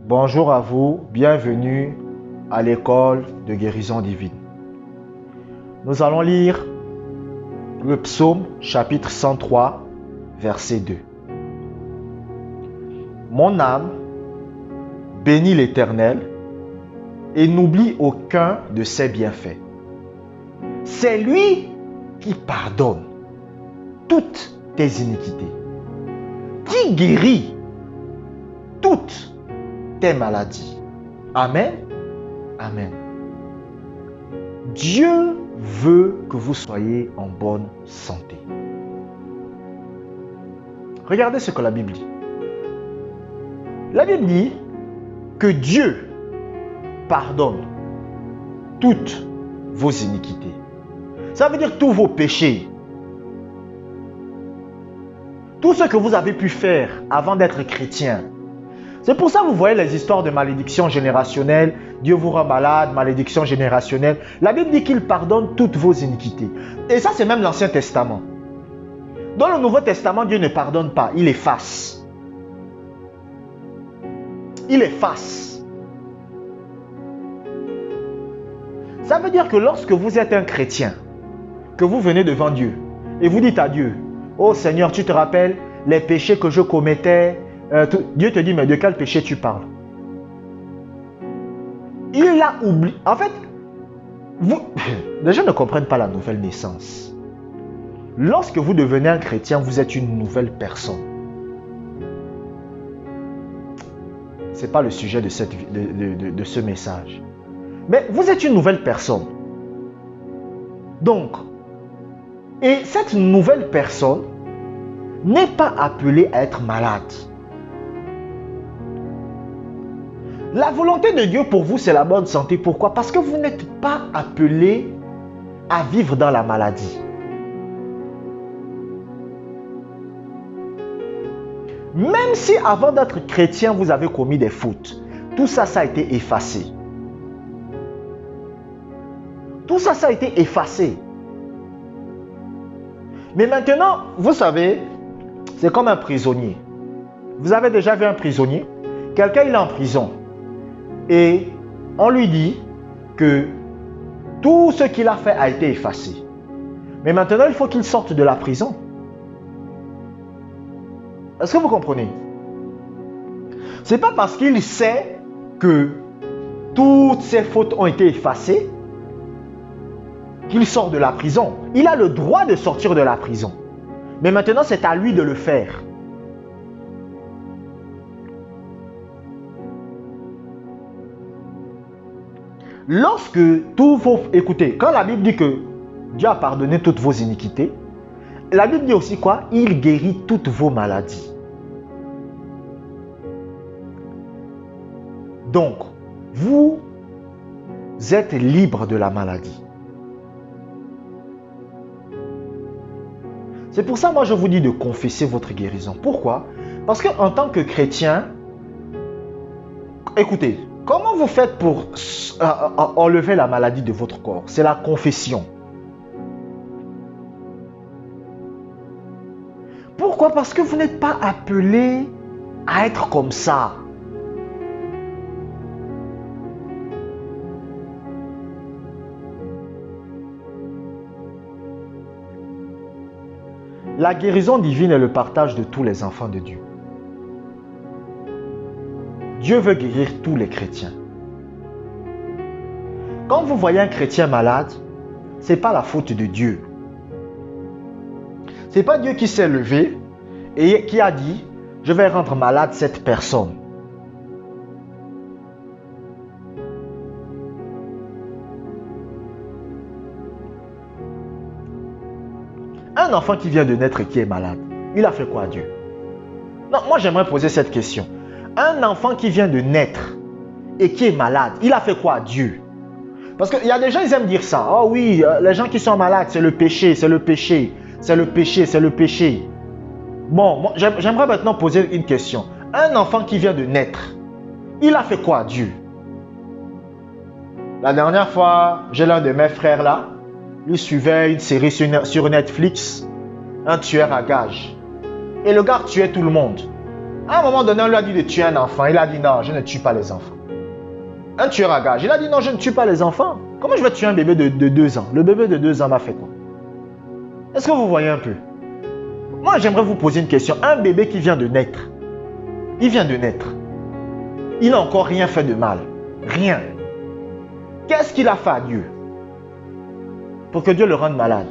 Bonjour à vous, bienvenue à l'école de guérison divine. Nous allons lire le psaume chapitre 103, verset 2. Mon âme bénit l'Éternel et n'oublie aucun de ses bienfaits. C'est lui qui pardonne toutes tes iniquités, qui guérit toutes tes maladies. Amen. Amen. Dieu veut que vous soyez en bonne santé. Regardez ce que la Bible dit. La Bible dit que Dieu pardonne toutes vos iniquités. Ça veut dire tous vos péchés. Tout ce que vous avez pu faire avant d'être chrétien. C'est pour ça que vous voyez les histoires de malédiction générationnelle. Dieu vous rend malade, malédiction générationnelle. La Bible dit qu'il pardonne toutes vos iniquités. Et ça, c'est même l'Ancien Testament. Dans le Nouveau Testament, Dieu ne pardonne pas, il efface. Il efface. Ça veut dire que lorsque vous êtes un chrétien, que vous venez devant Dieu et vous dites à Dieu, « Oh Seigneur, tu te rappelles les péchés que je commettais ?» Dieu te dit, mais de quel péché tu parles? Il l'a oublié. En fait, les gens ne comprennent pas la nouvelle naissance. Lorsque vous devenez un chrétien, vous êtes une nouvelle personne. Ce n'est pas le sujet de ce message. Mais vous êtes une nouvelle personne. Donc, et cette nouvelle personne n'est pas appelée à être malade. La volonté de Dieu pour vous, c'est la bonne santé. Pourquoi? Parce que vous n'êtes pas appelé à vivre dans la maladie. Même si avant d'être chrétien, vous avez commis des fautes, tout ça, ça a été effacé. Tout ça, ça a été effacé. Mais maintenant, vous savez, c'est comme un prisonnier. Vous avez déjà vu un prisonnier? Quelqu'un, il est en prison. Et on lui dit que tout ce qu'il a fait a été effacé. Mais maintenant, il faut qu'il sorte de la prison. Est-ce que vous comprenez? Ce n'est pas parce qu'il sait que toutes ses fautes ont été effacées qu'il sort de la prison. Il a le droit de sortir de la prison. Mais maintenant, c'est à lui de le faire. Lorsque tous vos... Écoutez, quand la Bible dit que Dieu a pardonné toutes vos iniquités, la Bible dit aussi quoi? Il guérit toutes vos maladies. Donc, vous êtes libre de la maladie. C'est pour ça, moi, je vous dis de confesser votre guérison. Pourquoi? Parce qu'en tant que chrétien, écoutez, comment vous faites pour enlever la maladie de votre corps? C'est la confession. Pourquoi? Parce que vous n'êtes pas appelé à être comme ça. La guérison divine est le partage de tous les enfants de Dieu. Dieu veut guérir tous les chrétiens. Quand vous voyez un chrétien malade, ce n'est pas la faute de Dieu. Ce n'est pas Dieu qui s'est levé et qui a dit, je vais rendre malade cette personne. Un enfant qui vient de naître et qui est malade, il a fait quoi à Dieu? Non, moi j'aimerais poser cette question. Un enfant qui vient de naître et qui est malade, il a fait quoi à Dieu? Parce qu'il y a des gens, ils aiment dire ça. Oh oui, les gens qui sont malades, c'est le péché, c'est le péché, c'est le péché, c'est le péché. Bon, moi, j'aimerais maintenant poser une question. Un enfant qui vient de naître, il a fait quoi à Dieu? La dernière fois, j'ai l'un de mes frères là, il suivait une série sur Netflix, un tueur à gages. Et le gars tuait tout le monde. À un moment donné, on lui a dit de tuer un enfant. Il a dit non, je ne tue pas les enfants. Un tueur à gages. Il a dit non, je ne tue pas les enfants. Comment je vais tuer un bébé de 2 ans? Le bébé de 2 ans m'a fait quoi? Est-ce que vous voyez un peu? Moi, j'aimerais vous poser une question. Un bébé qui vient de naître, il vient de naître. Il n'a encore rien fait de mal. Rien. Qu'est-ce qu'il a fait à Dieu pour que Dieu le rende malade?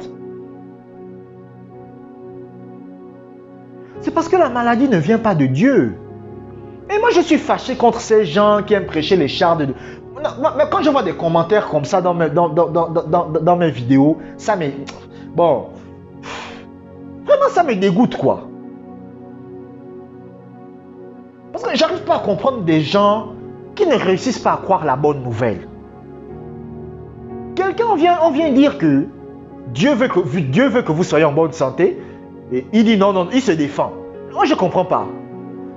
C'est parce que la maladie ne vient pas de Dieu. Et moi, je suis fâché contre ces gens qui aiment prêcher les chars de... Non, mais quand je vois des commentaires comme ça dans mes vidéos, ça me... Bon... Vraiment, ça me dégoûte, quoi. Parce que j'arrive pas à comprendre des gens qui ne réussissent pas à croire la bonne nouvelle. Quelqu'un on vient dire que Dieu veut que vous soyez en bonne santé. Et il dit non, il se défend. Moi, je ne comprends pas.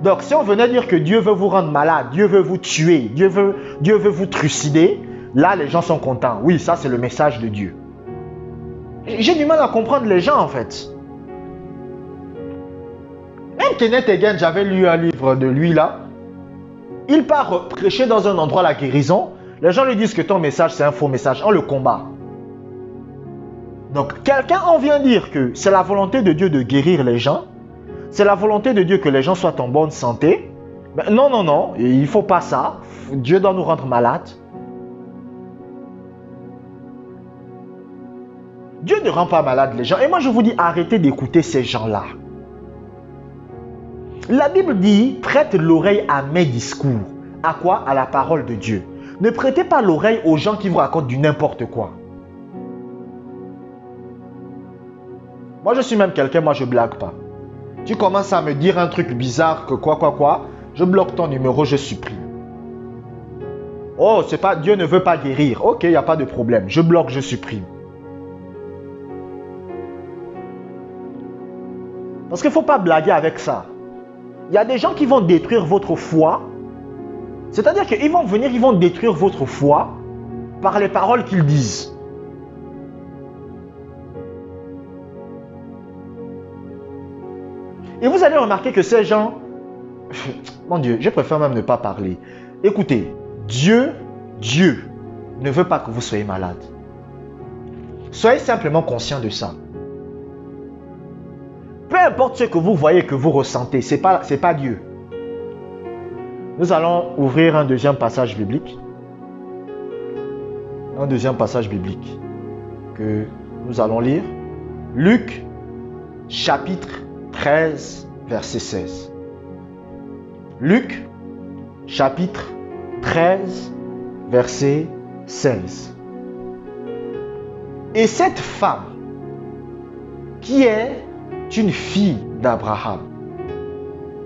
Donc, si on venait dire que Dieu veut vous rendre malade, Dieu veut vous tuer, Dieu veut vous trucider, là, les gens sont contents. Oui, ça, c'est le message de Dieu. J'ai du mal à comprendre les gens, en fait. Même Kenneth Hagin, j'avais lu un livre de lui, là. Il part prêcher dans un endroit la guérison. Les gens lui disent que ton message, c'est un faux message. On le combat. Donc, quelqu'un en vient dire que c'est la volonté de Dieu de guérir les gens. C'est la volonté de Dieu que les gens soient en bonne santé. Ben, non, il ne faut pas ça. Dieu doit nous rendre malades. Dieu ne rend pas malade les gens. Et moi, je vous dis, arrêtez d'écouter ces gens-là. La Bible dit, prête l'oreille à mes discours. À quoi? À la parole de Dieu. Ne prêtez pas l'oreille aux gens qui vous racontent du n'importe quoi. Moi, je suis même quelqu'un, moi, je blague pas. Tu commences à me dire un truc bizarre que quoi, je bloque ton numéro, je supprime. Oh, c'est pas, Dieu ne veut pas guérir. Ok, il n'y a pas de problème. Je bloque, je supprime. Parce qu'il ne faut pas blaguer avec ça. Il y a des gens qui vont détruire votre foi. C'est-à-dire qu'ils vont venir, ils vont détruire votre foi par les paroles qu'ils disent. Et vous allez remarquer que ces gens... Mon Dieu, je préfère même ne pas parler. Écoutez, Dieu ne veut pas que vous soyez malade. Soyez simplement conscient de ça. Peu importe ce que vous voyez, que vous ressentez, ce n'est pas Dieu. Nous allons ouvrir un deuxième passage biblique. Un deuxième passage biblique que nous allons lire. Luc, chapitre 13, verset 16. Luc, chapitre 13, verset 16. Et cette femme, qui est une fille d'Abraham,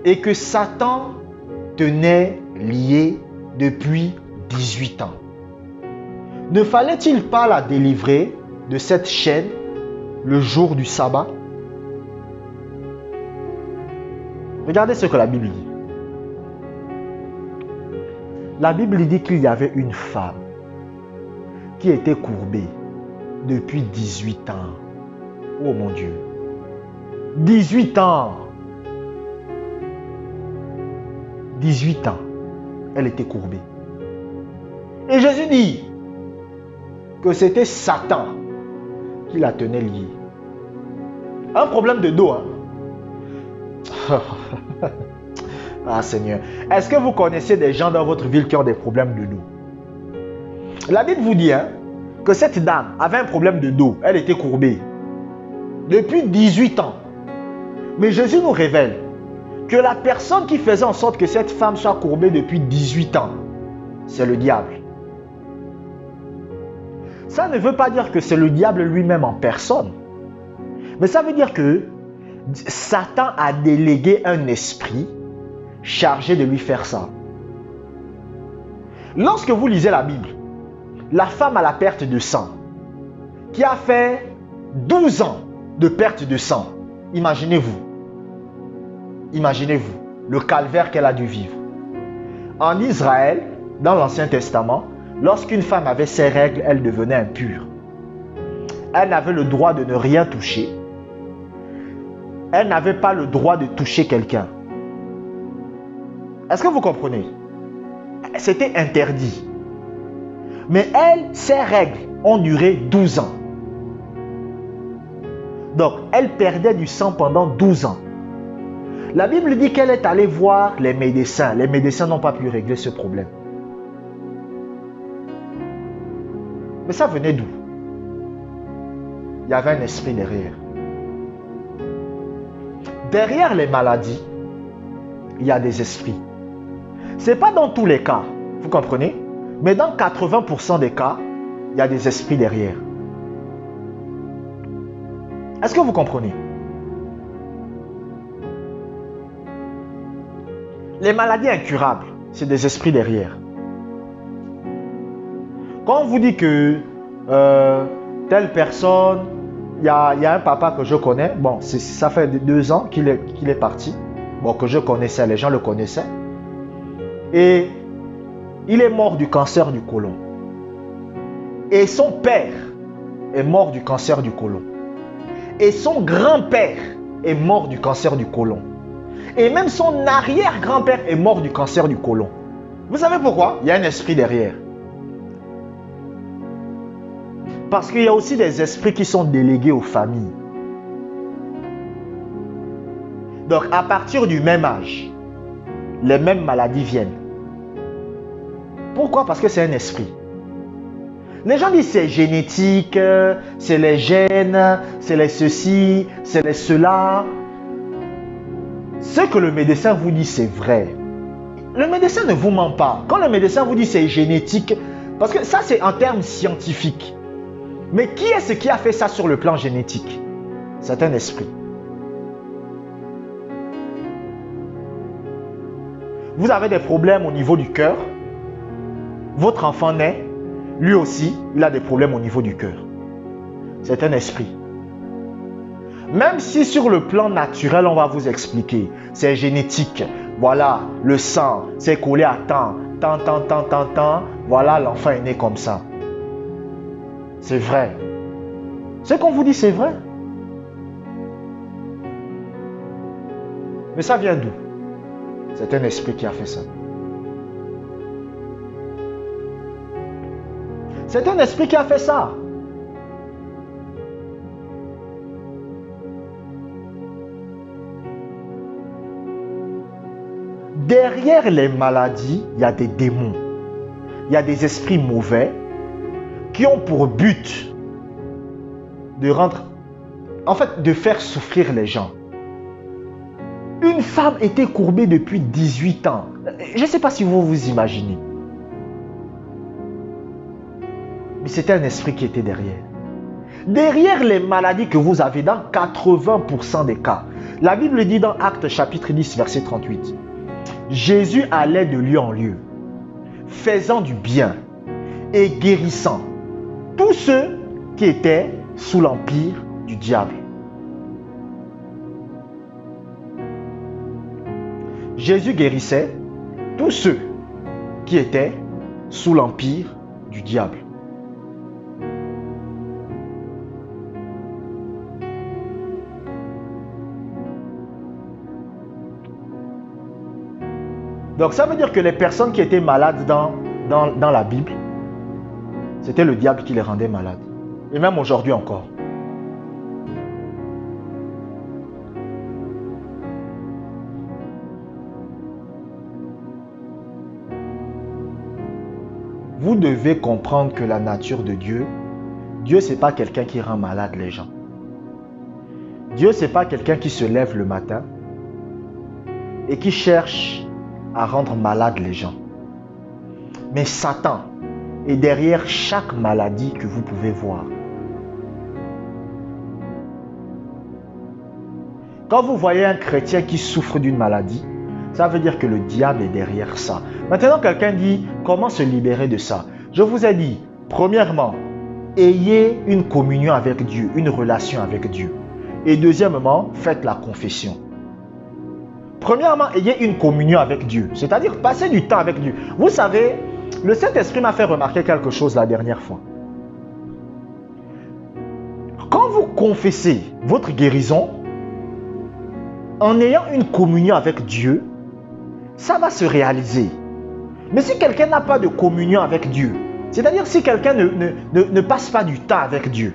et que Satan tenait liée depuis 18 ans, ne fallait-il pas la délivrer de cette chaîne le jour du sabbat? Regardez ce que la Bible dit. La Bible dit qu'il y avait une femme qui était courbée depuis 18 ans. Oh mon Dieu. 18 ans. 18 ans. Elle était courbée. Et Jésus dit que c'était Satan qui la tenait liée. Un problème de dos, hein? Ah Seigneur, est-ce que vous connaissez des gens dans votre ville qui ont des problèmes de dos? La Bible vous dit que cette dame avait un problème de dos. Elle était courbée depuis 18 ans. Mais Jésus nous révèle que la personne qui faisait en sorte que cette femme soit courbée depuis 18 ans, c'est le diable. Ça ne veut pas dire que c'est le diable lui-même en personne. Mais ça veut dire que Satan a délégué un esprit chargé de lui faire ça. Lorsque vous lisez la Bible, la femme à la perte de sang, qui a fait 12 ans de perte de sang, imaginez-vous le calvaire qu'elle a dû vivre. En Israël, dans l'Ancien Testament, lorsqu'une femme avait ses règles, elle devenait impure. Elle n'avait le droit de ne rien toucher. Elle n'avait pas le droit de toucher quelqu'un. Est-ce que vous comprenez? C'était interdit. Mais elle, ses règles ont duré 12 ans. Donc, elle perdait du sang pendant 12 ans. La Bible dit qu'elle est allée voir les médecins. Les médecins n'ont pas pu régler ce problème. Mais ça venait d'où? Il y avait un esprit derrière. Derrière les maladies, il y a des esprits. Ce n'est pas dans tous les cas, vous comprenez? Mais dans 80% des cas, il y a des esprits derrière. Est-ce que vous comprenez? Les maladies incurables, c'est des esprits derrière. Quand on vous dit que telle personne, il y a un papa que je connais, bon, ça fait 2 ans qu'il est parti, bon, que je connaissais, les gens le connaissaient, et il est mort du cancer du côlon. Et son père est mort du cancer du côlon. Et son grand-père est mort du cancer du côlon. Et même son arrière-grand-père est mort du cancer du côlon. Vous savez pourquoi? Il y a un esprit derrière. Parce qu'il y a aussi des esprits qui sont délégués aux familles. Donc, à partir du même âge, les mêmes maladies viennent. Pourquoi? Parce que c'est un esprit. Les gens disent c'est génétique, c'est les gènes, c'est les ceci, c'est les cela. Ce que le médecin vous dit, c'est vrai. Le médecin ne vous ment pas. Quand le médecin vous dit c'est génétique, parce que ça c'est en termes scientifiques. Mais qui est-ce qui a fait ça sur le plan génétique? C'est un esprit. Vous avez des problèmes au niveau du cœur. Votre enfant naît, lui aussi, il a des problèmes au niveau du cœur. C'est un esprit. Même si sur le plan naturel, on va vous expliquer, c'est génétique. Voilà, le sang, c'est collé à tant, voilà, l'enfant est né comme ça. C'est vrai. Ce qu'on vous dit, c'est vrai. Mais ça vient d'où? C'est un esprit qui a fait ça. C'est un esprit qui a fait ça. Derrière les maladies, il y a des démons. Il y a des esprits mauvais qui ont pour but de de faire souffrir les gens. Une femme était courbée depuis 18 ans. Je ne sais pas si vous vous imaginez. Mais c'était un esprit qui était derrière. Derrière les maladies que vous avez dans 80% des cas. La Bible dit dans Actes chapitre 10 verset 38. Jésus allait de lieu en lieu, faisant du bien et guérissant tous ceux qui étaient sous l'empire du diable. Jésus guérissait tous ceux qui étaient sous l'empire du diable. Donc ça veut dire que les personnes qui étaient malades dans la Bible, c'était le diable qui les rendait malades. Et même aujourd'hui encore. Vous devez comprendre que la nature de Dieu, ce n'est pas quelqu'un qui rend malade les gens. Dieu, ce n'est pas quelqu'un qui se lève le matin et qui cherche à rendre malade les gens. Mais Satan est derrière chaque maladie que vous pouvez voir. Quand vous voyez un chrétien qui souffre d'une maladie, ça veut dire que le diable est derrière ça. Maintenant, quelqu'un dit, comment se libérer de ça? Je vous ai dit, premièrement, ayez une communion avec Dieu, une relation avec Dieu. Et deuxièmement, faites la confession. Premièrement, ayez une communion avec Dieu, c'est-à-dire passez du temps avec Dieu. Vous savez, le Saint-Esprit m'a fait remarquer quelque chose la dernière fois. Quand vous confessez votre guérison, en ayant une communion avec Dieu, ça va se réaliser. Mais si quelqu'un n'a pas de communion avec Dieu, c'est-à-dire si quelqu'un ne passe pas du temps avec Dieu,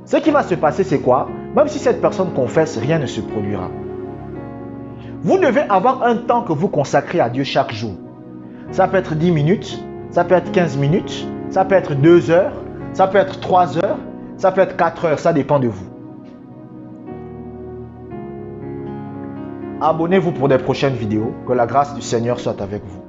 ce qui va se passer, c'est quoi? Même si cette personne confesse, rien ne se produira. Vous devez avoir un temps que vous consacrez à Dieu chaque jour. Ça peut être 10 minutes, ça peut être 15 minutes, ça peut être 2 heures, ça peut être 3 heures, ça peut être 4 heures, ça dépend de vous. Abonnez-vous pour des prochaines vidéos. Que la grâce du Seigneur soit avec vous.